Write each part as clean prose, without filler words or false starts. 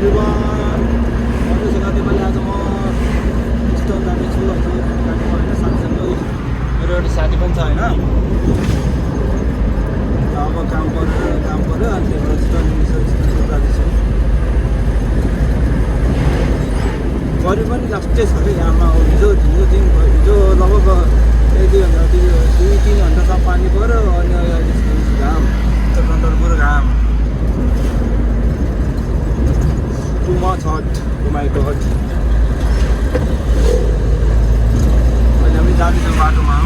everyone भन्दैछु कतिपालि आज म स्टोन जाँदैछु गाडीमा होइन साथीसँग मेरो एउटा साथी पनि छ होइन अब काम पऱ्यो अनि त्यहाँबाट स्टोन जाँदैछु गरी पनि लास्टै छ कि यहाँमा हिजो लगभग 2-3 घन्टासम्म पानी पऱ्यो अनि अहिले घाम डन्डरपुर घाम too much hot to my god अहिले हामी जाँदैछौँ बाटोमा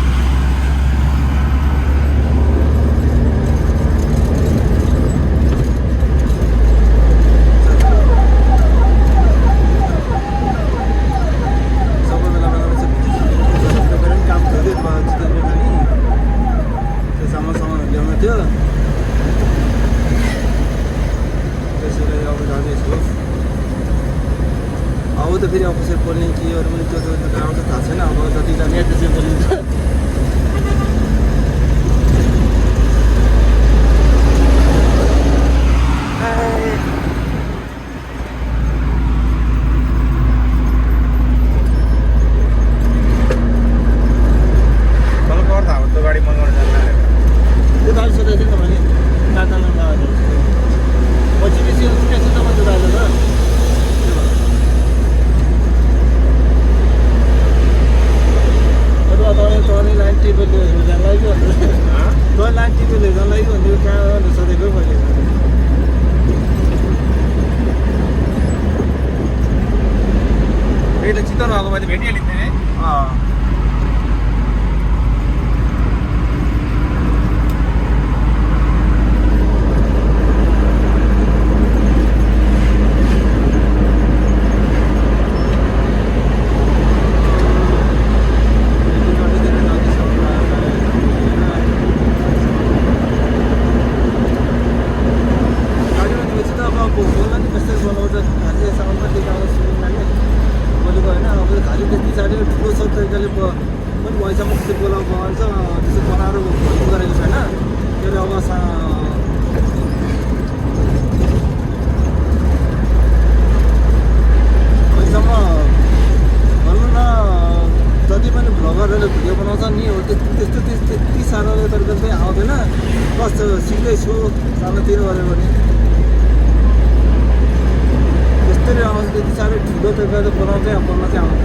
अब त फेरि अफिसर बोल्ने कि अरू पनि त्यो आउँछ थाहा छैन अब जतिजना एड्रेसै बोलिन्छ गाडी मन गर्न जान्न त्यो दाजु सोधेको थियो नि तपाईँले दादालाई पछि बेसी सुनेको छु त दाजु त तपाईँ लाइन टिपेलहरू जान लाग्यो तपाईँ लाइन टिपेलहरू जान लाग्यो भने कहाँ सोधेको मैले फेरि त चितवन भएको भए त भेटिहाल्यो नि पैसामा त्यस्तो बोलाएको भन्छ त्यस्तो बनाएर भन्नु गरेको छैन त्यो अब अहिलेसम्म भन्नु न जति पनि भ्लगरहरूले भिडियो बनाउँछ नि हो त्यति साह्रो तरिका चाहिँ आउँदैन बस सिक्दैछु सानोतिर गऱ्यो भने त्यस्तै आउँछ त्यति साह्रो ठुलो तरिकाले बनाउँछ अब बन्न चाहिँ आउँदैन